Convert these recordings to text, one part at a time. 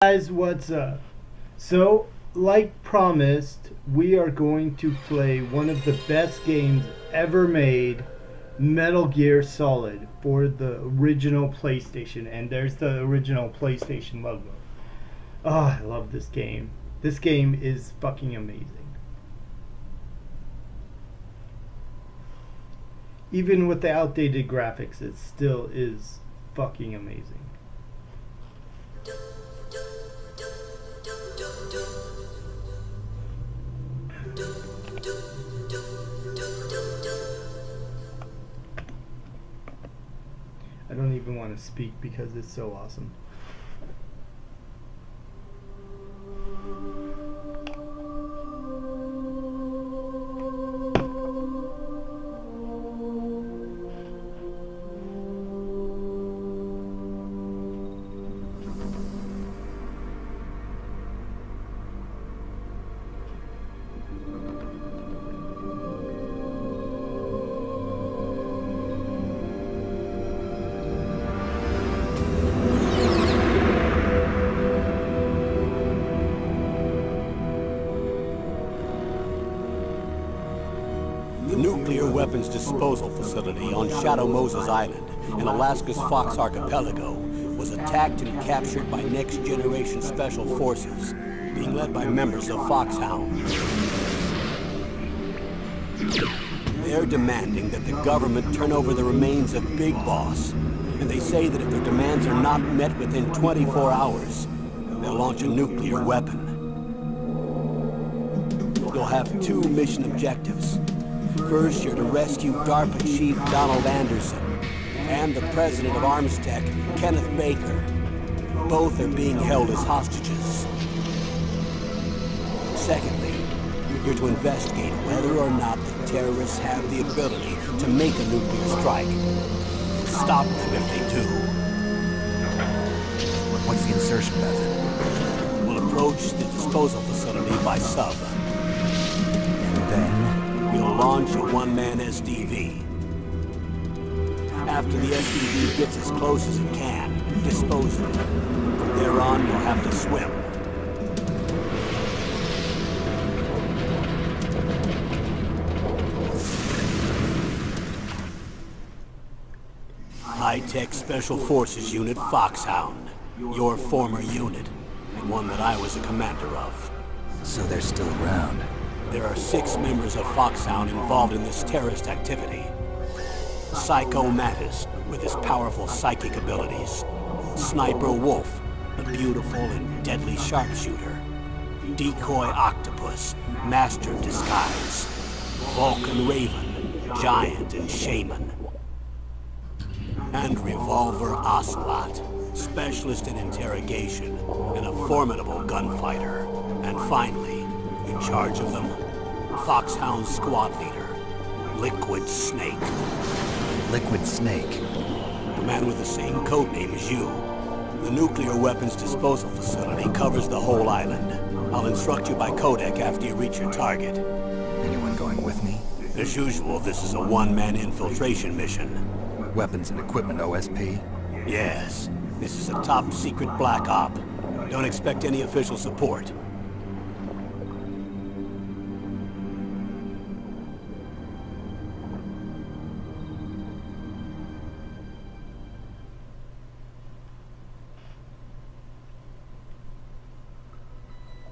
Guys, what's up? So, like promised, we are going to play one of the best games ever made, Metal Gear Solid, for the original PlayStation. And there's the original PlayStation logo. Oh, I love this game. This game is fucking amazing. Even with the outdated graphics, it still is fucking amazing. I don't even want to speak because it's so awesome. Nuclear weapons disposal facility on Shadow Moses Island in Alaska's Fox Archipelago was attacked and captured by Next Generation Special Forces, being led by members of Foxhound. They're demanding that the government turn over the remains of Big Boss, and they say that if their demands are not met within 24 hours, they'll launch a nuclear weapon. You'll have two mission objectives. First, you're to rescue DARPA Chief Donald Anderson and the president of Armstech, Kenneth Baker. Both are being held as hostages. Secondly, you're to investigate whether or not the terrorists have the ability to make a nuclear strike. Stop them if they do. What's the insertion method? We'll approach the disposal facility by sub. And then? We'll launch a one-man SDV. After the SDV gets as close as it can, dispose of it. From there on, you'll have to swim. High-Tech Special Forces Unit Foxhound. Your former unit, and one that I was a commander of. So they're still around. There are 6 members of Foxhound involved in this terrorist activity. Psycho Mantis, with his powerful psychic abilities. Sniper Wolf, a beautiful and deadly sharpshooter. Decoy Octopus, master of disguise. Vulcan Raven, giant and shaman. And Revolver Ocelot, specialist in interrogation and a formidable gunfighter. And finally, in charge of them, Foxhound squad leader, Liquid Snake. Liquid Snake? The man with the same codename as you. The nuclear weapons disposal facility covers the whole island. I'll instruct you by codec after you reach your target. Anyone going with me? As usual, this is a one-man infiltration mission. Weapons and equipment OSP? Yes, this is a top-secret black op. Don't expect any official support.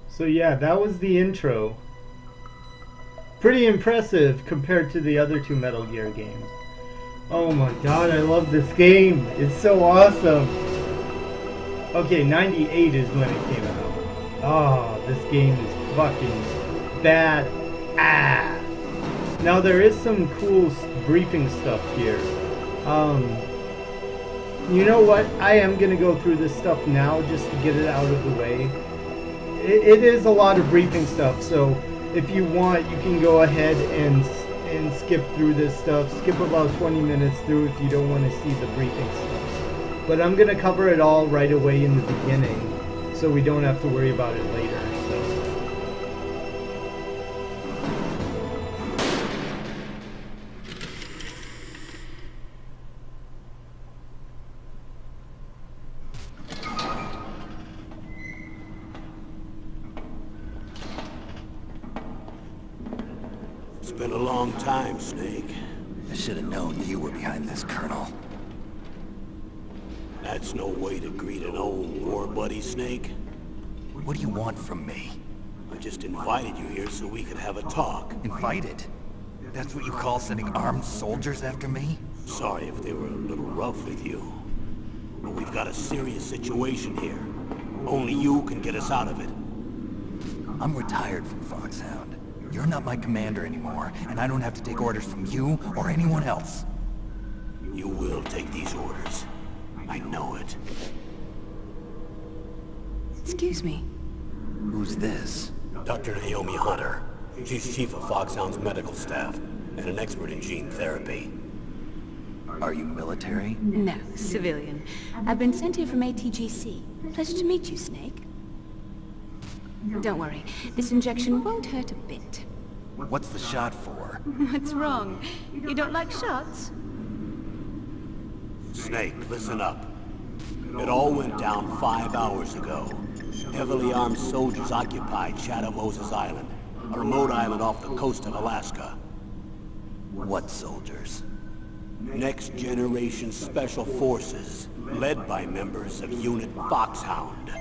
So yeah, that was the intro. Pretty impressive compared to the other two Metal Gear games. Oh my god, I love this game. It's so awesome. Okay, 98 is when it came out. Oh, this game is fucking bad ass. Now there is some cool briefing stuff here. You know what? I am gonna go through this stuff now just to get it out of the way. It is a lot of briefing stuff, so if you want, you can go ahead and skip through this stuff. Skip about 20 minutes through if you don't want to see the briefing stuff. But I'm going to cover it all right away in the beginning, so we don't have to worry about it later. been a long time, Snake. I should have known you were behind this, Colonel. That's no way to greet an old war buddy, Snake. What do you want from me? I just invited you here so we could have a talk. Invited? That's what you call sending armed soldiers after me? Sorry if they were a little rough with you. But we've got a serious situation here. Only you can get us out of it. I'm retired from Foxhound. You're not my commander anymore, and I don't have to take orders from you or anyone else. You will take these orders. I know it. Excuse me. Who's this? Dr. Naomi Hunter. She's chief of Foxhound's medical staff and an expert in gene therapy. Are you military? No, civilian. I've been sent here from ATGC. Pleasure to meet you, Snake. Don't worry. This injection won't hurt a bit. What's the shot for? What's wrong? You don't like shots? Snake, listen up. It all went down 5 hours ago. Heavily armed soldiers occupied Shadow Moses Island, a remote island off the coast of Alaska. What soldiers? Next Generation Special Forces, led by members of Unit Foxhound.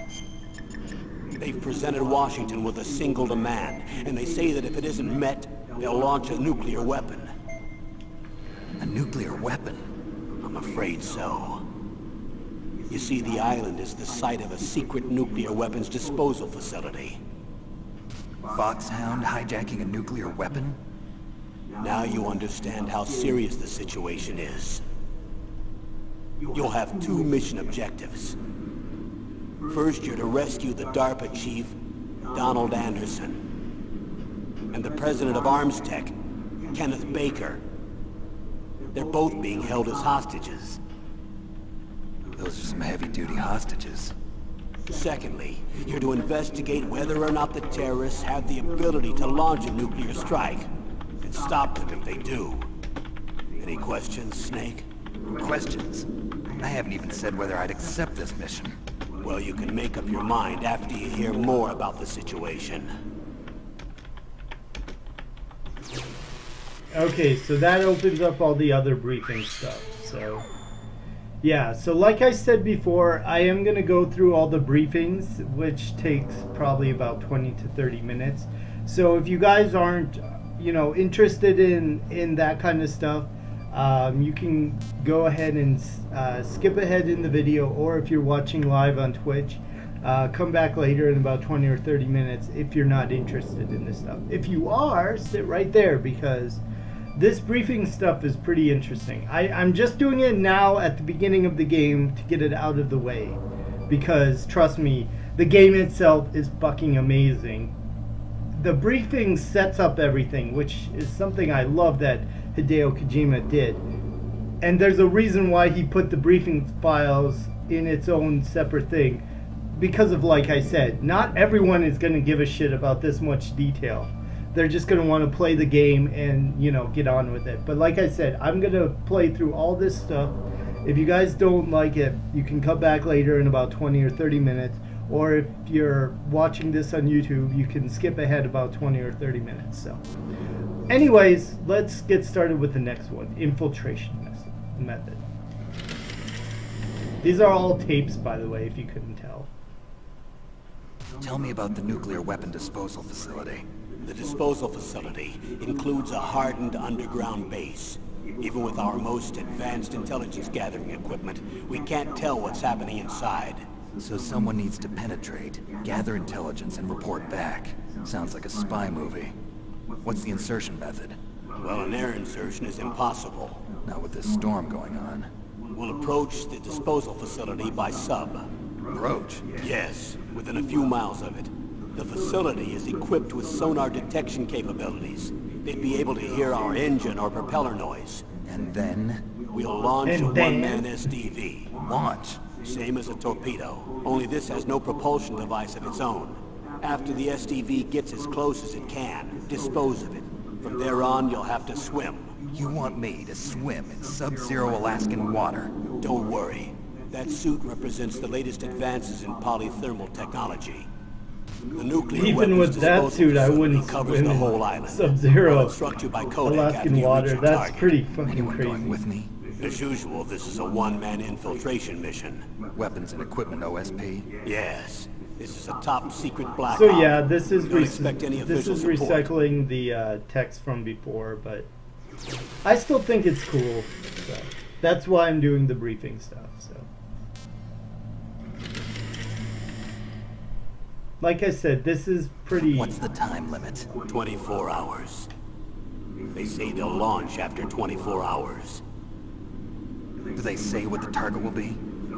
They've presented Washington with a single demand, and they say that if it isn't met, they'll launch a nuclear weapon. A nuclear weapon? I'm afraid so. You see, the island is the site of a secret nuclear weapons disposal facility. Foxhound hijacking a nuclear weapon? Now you understand how serious the situation is. You'll have 2 mission objectives. First, you're to rescue the DARPA chief, Donald Anderson, and the president of Armstech, Kenneth Baker. They're both being held as hostages. Those are some heavy-duty hostages. Secondly, you're to investigate whether or not the terrorists have the ability to launch a nuclear strike, and stop them if they do. Any questions, Snake? Questions? I haven't even said whether I'd accept this mission. Well, you can make up your mind after you hear more about the situation. Okay, so that opens up all the other briefing stuff. So, yeah, so like I said before, I am going to go through all the briefings, which takes probably about 20 to 30 minutes. So if you guys aren't, interested in that kind of stuff, you can go ahead and skip ahead in the video, or if you're watching live on Twitch, come back later in about 20 or 30 minutes if you're not interested in this stuff. If you are, sit right there, because this briefing stuff is pretty interesting. I'm just doing it now at the beginning of the game to get it out of the way, because trust me, the game itself is fucking amazing. The briefing sets up everything, which is something I love that Hideo Kojima did. And there's a reason why he put the briefing files in its own separate thing. Because of, like I said, not everyone is going to give a shit about this much detail. They're just going to want to play the game and, get on with it. But like I said, I'm going to play through all this stuff. If you guys don't like it, you can come back later in about 20 or 30 minutes. Or if you're watching this on YouTube, you can skip ahead about 20 or 30 minutes. So, anyways, let's get started with the next one, infiltration method. These are all tapes, by the way, if you couldn't tell. Tell me about the nuclear weapon disposal facility. The disposal facility includes a hardened underground base. Even with our most advanced intelligence gathering equipment, we can't tell what's happening inside. So someone needs to penetrate, gather intelligence, and report back. Sounds like a spy movie. What's the insertion method? Well, an air insertion is impossible. Not with this storm going on. We'll approach the disposal facility by sub. Approach? Yes, within a few miles of it. The facility is equipped with sonar detection capabilities. They'd be able to hear our engine or propeller noise. And then? We'll launch a one-man SDV. Launch? Same as a torpedo, only this has no propulsion device of its own. After the SDV gets as close as it can, dispose of it. From there on, you'll have to swim. You want me to swim in sub-zero Alaskan water? Don't worry. That suit represents the latest advances in polythermal technology. The nuclear Even weapons with that disposal suit, I facility wouldn't covers swim the in whole island. Sub-Zero, I'll instruct you by codec after Alaskan you reach water. your That's target. pretty fucking Anyone crazy. going with me? As usual, this is a one-man infiltration mission. Weapons and equipment OSP? Yes, this is a top-secret black So op. yeah, this is Don't expect any this official is support. recycling the text from before, but I still think it's cool. So that's why I'm doing the briefing stuff. So, like I said, this is pretty. What's the time limit? 24 hours. They say they'll launch after 24 hours. Do they say what the target will be?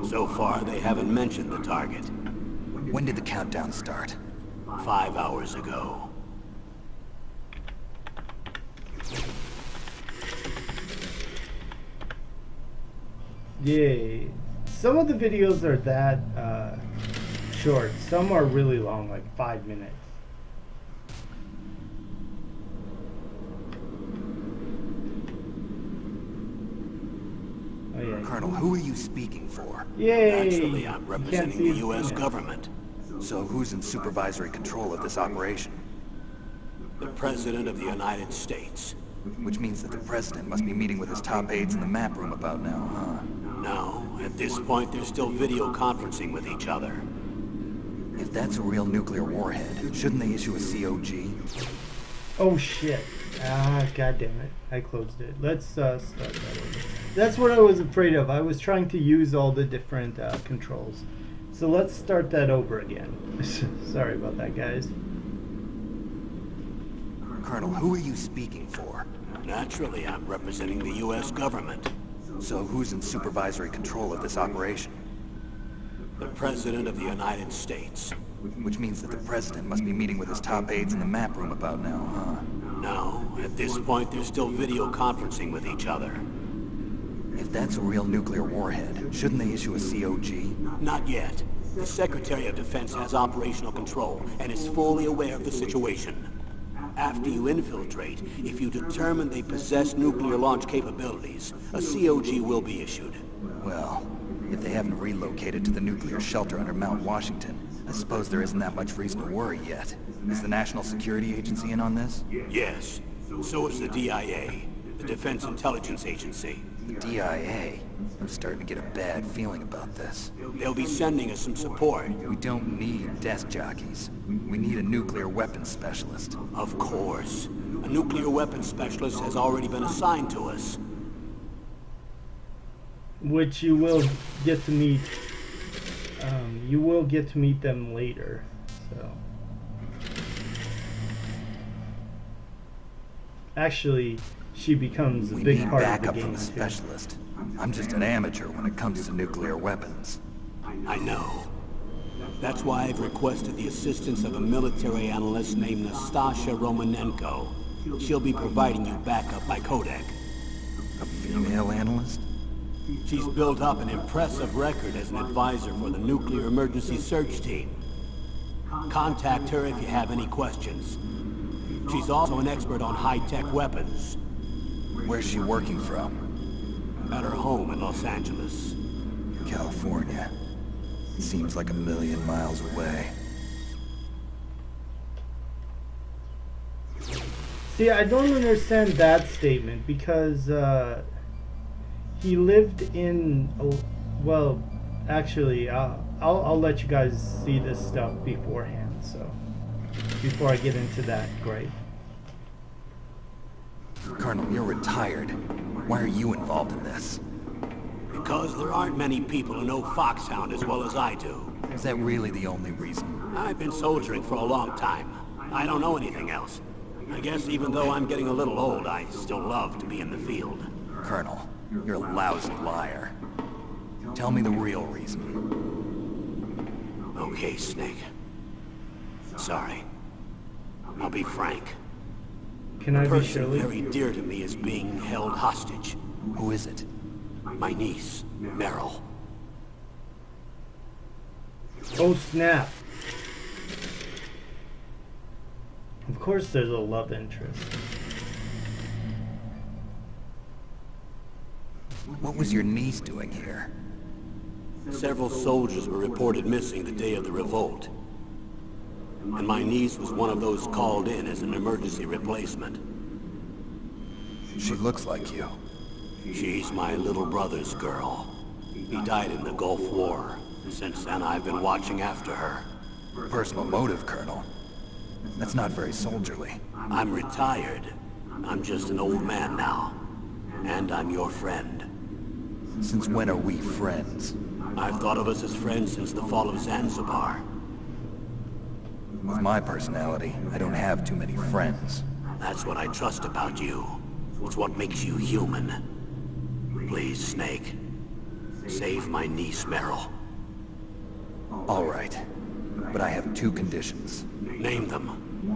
So far, they haven't mentioned the target. When did the countdown start? 5 hours ago. Yay! Some of the videos are that short. Some are really long, like 5 minutes. Oh yeah. Colonel, who are you speaking for? Yay! Naturally, I'm You can't representing see the his U.S. penis. government. So who's in supervisory control of this operation? The President of the United States. Which means that the president must be meeting with his top aides in the map room about now, huh? No, at this point, they're still video conferencing with each other. If that's a real nuclear warhead, shouldn't they issue a COG? Oh shit. Ah, god damn it. I closed it. Let's start that over. That's what I was afraid of. I was trying to use all the different controls. So let's start that over again. Sorry about that, guys. Colonel, who are you speaking for? Naturally, I'm representing the U.S. government. So who's in supervisory control of this operation? The President of the United States. Which means that the president must be meeting with his top aides in the map room about now, huh? No, at this point, they're still video conferencing with each other. If that's a real nuclear warhead, shouldn't they issue a COG? Not yet. The Secretary of Defense has operational control and is fully aware of the situation. After you infiltrate, if you determine they possess nuclear launch capabilities, a COG will be issued. Well, if they haven't relocated to the nuclear shelter under Mount Washington, I suppose there isn't that much reason to worry yet. Is the National Security Agency in on this? Yes. So is the DIA, the Defense Intelligence Agency. The DIA? I'm starting to get a bad feeling about this. They'll be sending us some support. We don't need desk jockeys. We need a nuclear weapons specialist. Of course. A nuclear weapons specialist has already been assigned to us. Which you will get to meet. You will get to meet them later. So. Actually, she becomes a We big need part of backup the from game a too. specialist. I'm just an amateur when it comes to nuclear weapons. I know. That's why I've requested the assistance of a military analyst named Nastasha Romanenko. She'll be providing you backup by codec. A female analyst? She's built up an impressive record as an advisor for the Nuclear Emergency Search Team. Contact her if you have any questions. She's also an expert on high-tech weapons. Where's she working from? At her home in Los Angeles. California. Seems like 1,000,000 miles away. See, I don't understand that statement because he lived in. Well, actually, I'll let you guys see this stuff beforehand. So before I get into that, great. Colonel, you're retired. Why are you involved in this? Because there aren't many people who know Foxhound as well as I do. Is that really the only reason? I've been soldiering for a long time. I don't know anything else. I guess even though I'm getting a little old, I still love to be in the field. Colonel, you're a lousy liar. Tell me the real reason. Okay, Snake. Sorry. I'll be frank. Can I A be person Shirley? very dear to me is being held hostage. Who is it? My niece, Meryl. Oh snap! Of course, there's a love interest. What was your niece doing here? Several soldiers were reported missing the day of the revolt. and my niece was one of those called in as an emergency replacement. She looks like you. She's my little brother's girl. He died in the Gulf War. Since then, I've been watching after her. Personal motive, Colonel. That's not very soldierly. I'm retired. I'm just an old man now. And I'm your friend. Since when are we friends? I've thought of us as friends since the fall of Zanzibar. With my personality, I don't have too many friends. That's what I trust about you. It's what makes you human. Please, Snake. Save my niece, Meryl. All right. But I have two conditions. Name them.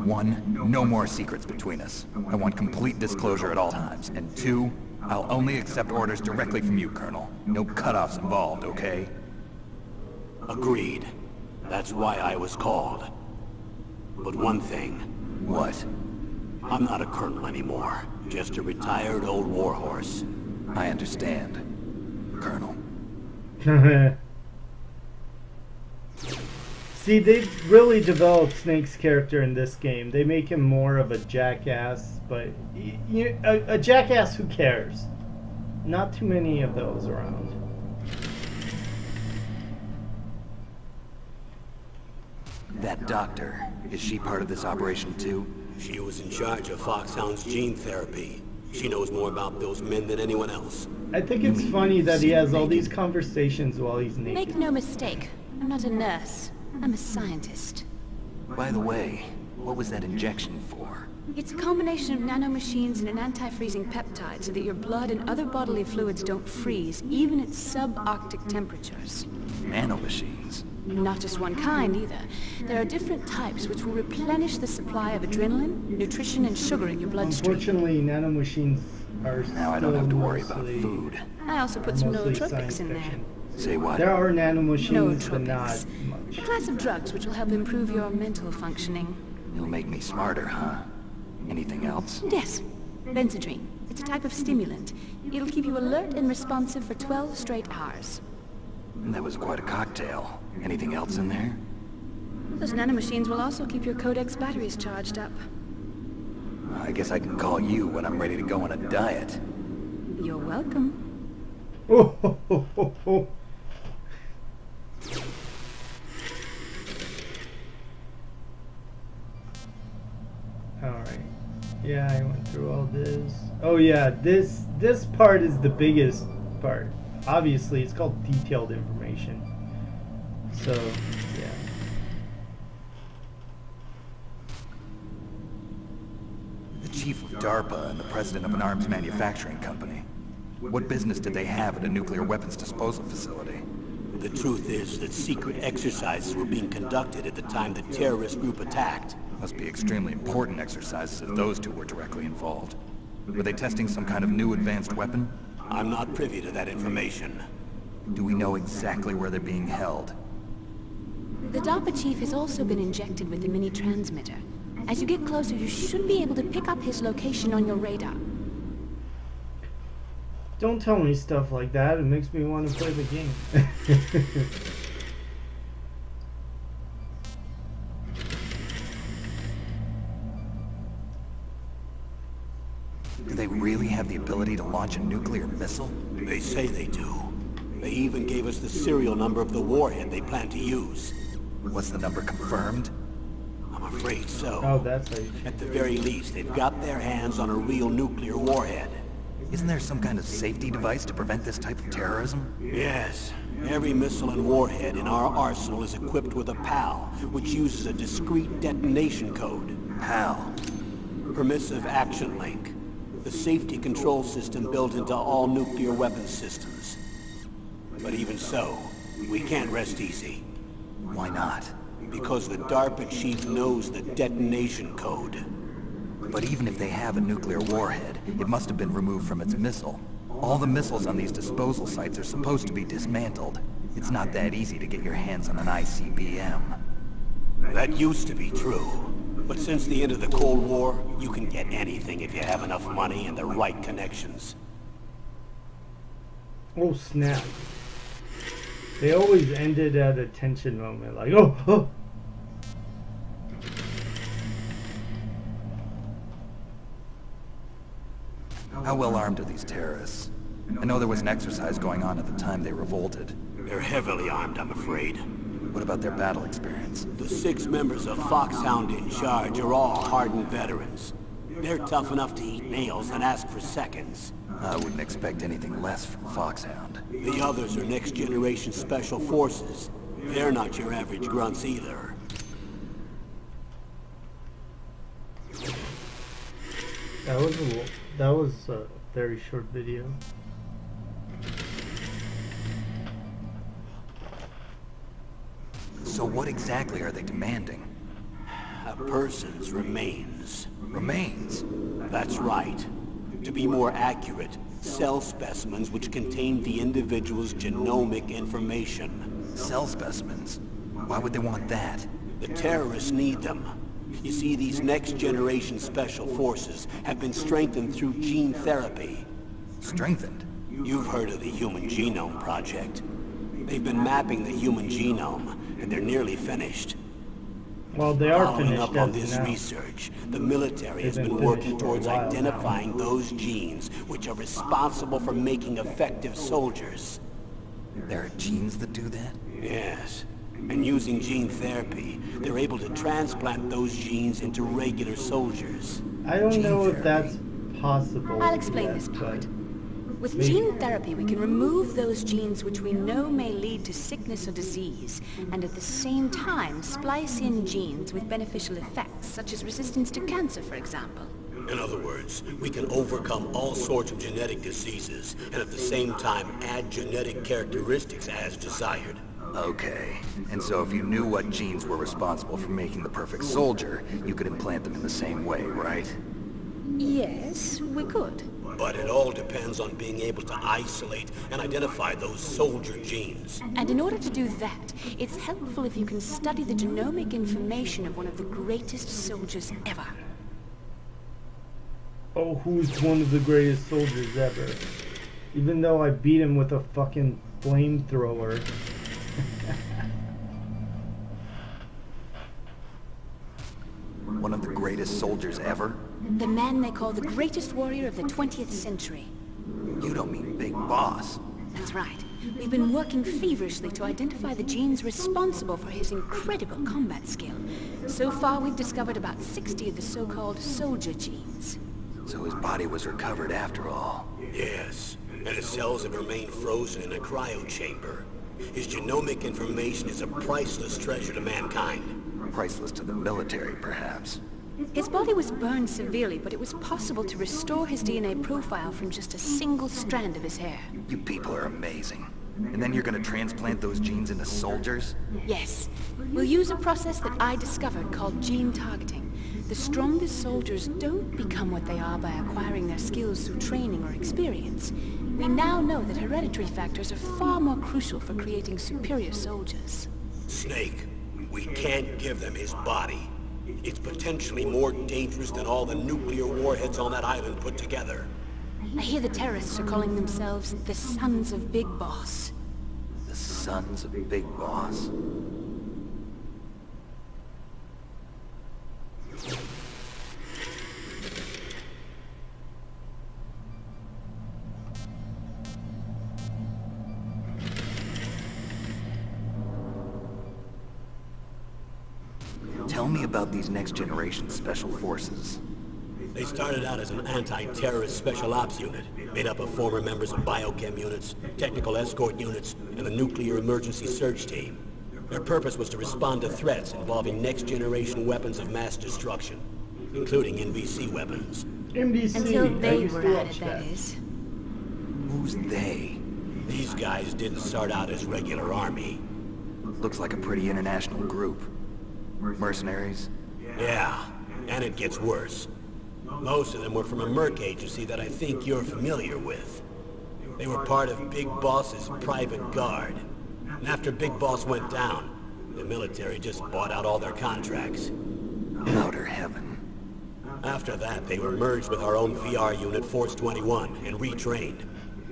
One, no more secrets between us. I want complete disclosure at all times. And two, I'll only accept orders directly from you, Colonel. No cutoffs involved, okay? Agreed. That's why I was called. But one thing, What? I'm not a colonel anymore. Just a retired old warhorse. I understand, Colonel. See, they've really developed Snake's character in this game. They make him more of a jackass, but a jackass who cares. Not too many of those around. That doctor, is she part of this operation too? She was in charge of Foxhound's gene therapy. She knows more about those men than anyone else. I think it's funny that he has all these conversations while he's naked. Make no mistake, I'm not a nurse. I'm a scientist. By the way, what was that injection for? It's a combination of nanomachines and an anti-freezing peptide so that your blood and other bodily fluids don't freeze, even at subarctic temperatures. Nanomachines. Not just one kind, either. There are different types which will replenish the supply of adrenaline, nutrition, and sugar in your bloodstream. Unfortunately, nanomachines are Now I don't have to worry about mostly- food. I also put some mostly nootropics science in there. fiction. Say what? There are nanomachines, but not Nootropics. much. A class of drugs which will help improve your mental functioning. It'll make me smarter, huh? Anything else? Yes, Benzedrine. It's a type of stimulant. It'll keep you alert and responsive for 12 straight hours. That was quite a cocktail. Anything else in there? Those nanomachines will also keep your Codex batteries charged up. I guess I can call you when I'm ready to go on a diet. You're welcome. Oh, ho, ho, ho, ho. Alright. Yeah, I went through all this. Oh yeah, this part is the biggest part. Obviously, it's called detailed information. So, yeah. The chief of DARPA and the president of an arms manufacturing company. What business did they have at a nuclear weapons disposal facility? The truth is that secret exercises were being conducted at the time the terrorist group attacked. Must be extremely important exercises if those two were directly involved. Were they testing some kind of new advanced weapon? I'm not privy to that information. Do we know exactly where they're being held? The DARPA chief has also been injected with a mini transmitter. As you get closer, you should be able to pick up his location on your radar. Don't tell me stuff like that. It makes me want to play the game. Do they really have the ability to launch a nuclear missile? They say they do. They even gave us the serial number of the warhead they plan to use. Was the number confirmed? I'm afraid so. Oh, that's how you At the very least, they've got their hands on a real nuclear warhead. Isn't there some kind of safety device to prevent this type of terrorism? Yes. Every missile and warhead in our arsenal is equipped with a PAL, which uses a discrete detonation code. How? Permissive Action Link. The safety control system built into all nuclear weapons systems. But even so, we can't rest easy. Why not? Because the DARPA chief knows the detonation code. But even if they have a nuclear warhead, it must have been removed from its missile. All the missiles on these disposal sites are supposed to be dismantled. It's not that easy to get your hands on an ICBM. That used to be true. But since the end of the Cold War, you can get anything if you have enough money and the right connections. Oh snap. They always ended at a tension moment, like, oh, oh. How well armed are these terrorists? I know there was an exercise going on at the time they revolted. They're heavily armed, I'm afraid. What about their battle experience? The 6 members of Foxhound in charge are all hardened veterans. They're tough enough to eat nails and ask for seconds. I wouldn't expect anything less from Foxhound. The others are next-generation special forces. They're not your average grunts either. That was a very short video. So what exactly are they demanding? A person's remains. Remains? That's right. To be more accurate, cell specimens which contain the individual's genomic information. Cell specimens? Why would they want that? The terrorists need them. You see, these next-generation special forces have been strengthened through gene therapy. Strengthened? You've heard of the Human Genome Project. They've been mapping the human genome, and they're nearly finished. Well, they are Following finished up on as this now. research, the military has They've been been working finished for a towards while now. identifying those genes which are responsible for making effective soldiers. There are genes that do that? Yes. And using gene therapy, they're able to transplant those genes into regular soldiers. I don't Gene know if therapy. that's possible. I'll explain yet, this part. but With Maybe. gene therapy, we can remove those genes which we know may lead to sickness or disease, and at the same time splice in genes with beneficial effects, such as resistance to cancer, for example. In other words, we can overcome all sorts of genetic diseases, and at the same time add genetic characteristics as desired. Okay. And so if you knew what genes were responsible for making the perfect soldier, you could implant them in the same way, right? Yes, we could. But it all depends on being able to isolate and identify those soldier genes. And in order to do that, it's helpful if you can study the genomic information of one of the greatest soldiers ever. oh, who's one of the greatest soldiers ever? Even though I beat him with a fucking flamethrower. One of the greatest soldiers ever? The man they call the greatest warrior of the 20th century. You don't mean Big Boss. That's right. We've been working feverishly to identify the genes responsible for his incredible combat skill. So far, we've discovered about 60 of the so-called soldier genes. So his body was recovered after all. Yes, and his cells have remained frozen in a cryo chamber. His genomic information is a priceless treasure to mankind. Priceless to the military, perhaps. His body was burned severely, but it was possible to restore his DNA profile from just a single strand of his hair. You people are amazing. And then you're gonna transplant those genes into soldiers? Yes. We'll use a process that I discovered called gene targeting. The strongest soldiers don't become what they are by acquiring their skills through training or experience. We now know that hereditary factors are far more crucial for creating superior soldiers. Snake, we can't give them his body. It's potentially more dangerous than all the nuclear warheads on that island put together. I hear the terrorists are calling themselves the Sons of Big Boss. The Sons of Big Boss. Tell me about these next-generation special forces. They started out as an anti-terrorist special ops unit, made up of former members of biochem units, technical escort units, and the nuclear emergency search team. Their purpose was to respond to threats involving next-generation weapons of mass destruction, including NBC weapons. MDC, Until I they used were to at watch it, that is. Who's they? These guys didn't start out as regular army. Looks like a pretty international group. Mercenaries? Yeah, and it gets worse. Most of them were from a merc agency that I think you're familiar with. They were part of Big Boss's private guard. And after Big Boss went down, the military just bought out all their contracts. Outer heaven. After that, they were merged with our own VR unit, Force 21, and retrained.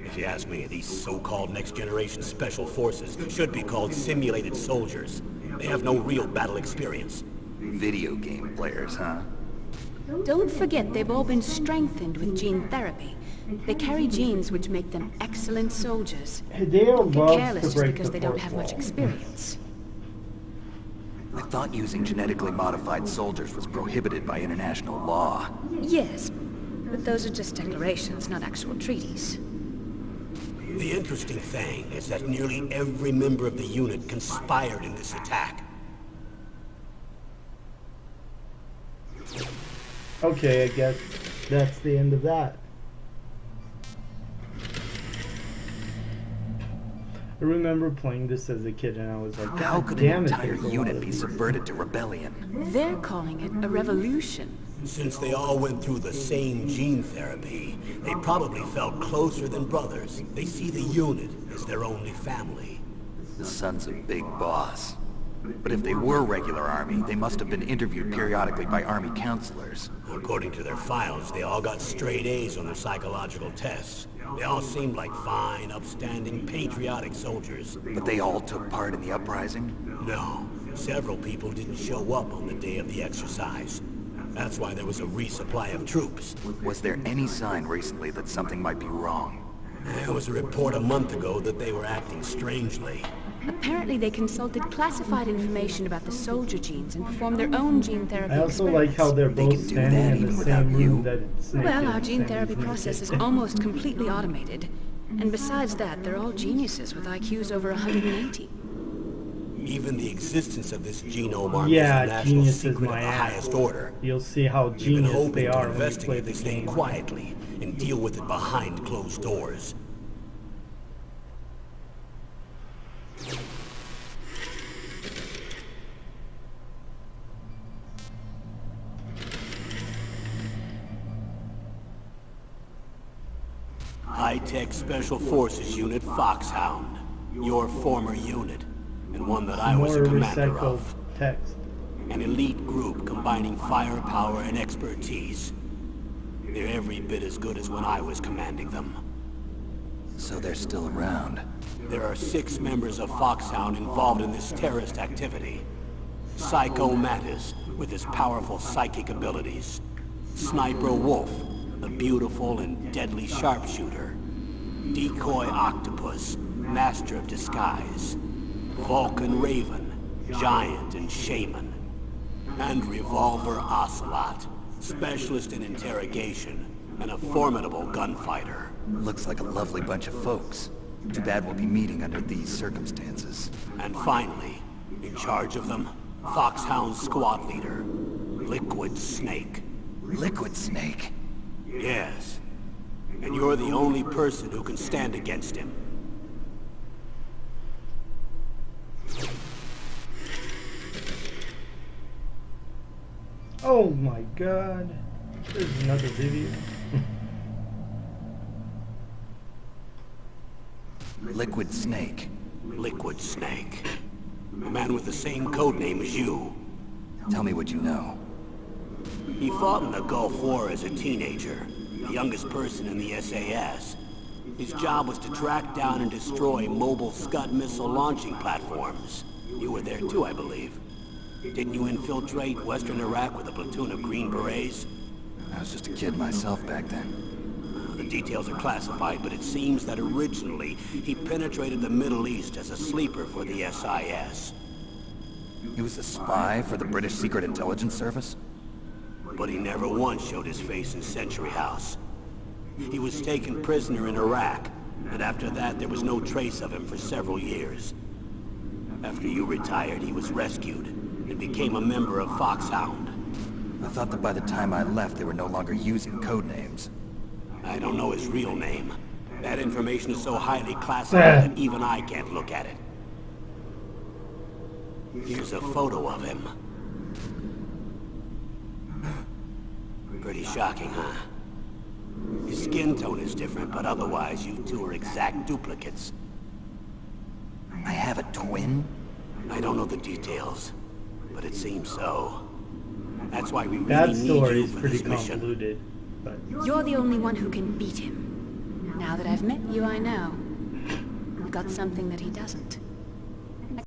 If you ask me, these so-called next-generation special forces should be called simulated soldiers. They have no real battle experience. Video game players, huh? Don't forget they've all been strengthened with gene therapy, They carry genes which make them excellent soldiers. Hideo Get loves careless to just break because the they don't fourth have much wall. experience. I thought using genetically modified soldiers was prohibited by international law. Yes, but those are just declarations, not actual treaties. The interesting thing is that nearly every member of the unit conspired in this attack. Okay, I guess that's the end of that. I remember playing this as a kid and I was like, How God could an damn it, entire there's a lot unit of be these. subverted to rebellion? They're calling it a revolution. Since they all went through the same gene therapy, they probably felt closer than brothers. They see the unit as their only family. The sons of Big Boss. But if they were regular army, they must have been interviewed periodically by army counselors. According to their files, they all got straight A's on their psychological tests. They all seemed like fine, upstanding, patriotic soldiers. But they all took part in the uprising? No, several people didn't show up on the day of the exercise. That's why there was a resupply of troops. Was there any sign recently that something might be wrong? There was a report a month ago that they were acting strangely. Apparently they consulted classified information about the soldier genes and performed their own gene therapy I also like how experiments. they're They both can do standing that in even the without same you. room that Snake Well, is, our gene and therapy he's process is naked. almost completely automated. And besides that, they're all geniuses with IQs over 180. Even the existence of this genome army Yeah, is a national genius is secret of my the ass. highest order. You'll see how We've been genius hoping they to are when you play investigate the this thing game. quietly and deal with it behind closed doors. High-Tech Special Forces Unit Foxhound. Your former unit, and one that I was a More commander recycled of. text. An elite group combining firepower and expertise. They're every bit as good as when I was commanding them. So they're still around. There are 6 members of Foxhound involved in this terrorist activity. Psycho Mantis, with his powerful psychic abilities. Sniper Wolf, a beautiful and deadly sharpshooter. Decoy Octopus, master of disguise. Vulcan Raven, giant and shaman. And Revolver Ocelot, specialist in interrogation and a formidable gunfighter. Looks like a lovely bunch of folks. Too bad we'll be meeting under these circumstances. And finally, in charge of them, Foxhound's squad leader, Liquid Snake. Liquid Snake? Yes. And you're the only person who can stand against him. Oh my god. There's another video. Liquid Snake. Liquid Snake. A man with the same code name as you. Tell me what you know. He fought in the Gulf War as a teenager, the youngest person in the SAS. His job was to track down and destroy mobile Scud missile launching platforms. You were there too, I believe. Didn't you infiltrate Western Iraq with a platoon of Green Berets? I was just a kid myself back then. The details are classified, but it seems that originally he penetrated the Middle East as a sleeper for the SIS. He was a spy for the British Secret Intelligence Service? But he never once showed his face in Century House. He was taken prisoner in Iraq, and after that there was no trace of him for several years. After you retired, he was rescued and became a member of Foxhound. I thought that by the time I left, they were no longer using code names. I don't know his real name. That information is so highly classified that even I can't look at it. Here's a photo of him. Pretty shocking, huh? His skin tone is different, but otherwise you two are exact duplicates. I have a twin? I don't know the details, but it seems so. That's why we That really need story you is for pretty this mission. convoluted. But You're the only one who can beat him. Now that I've met you, I know. You've got something that he doesn't.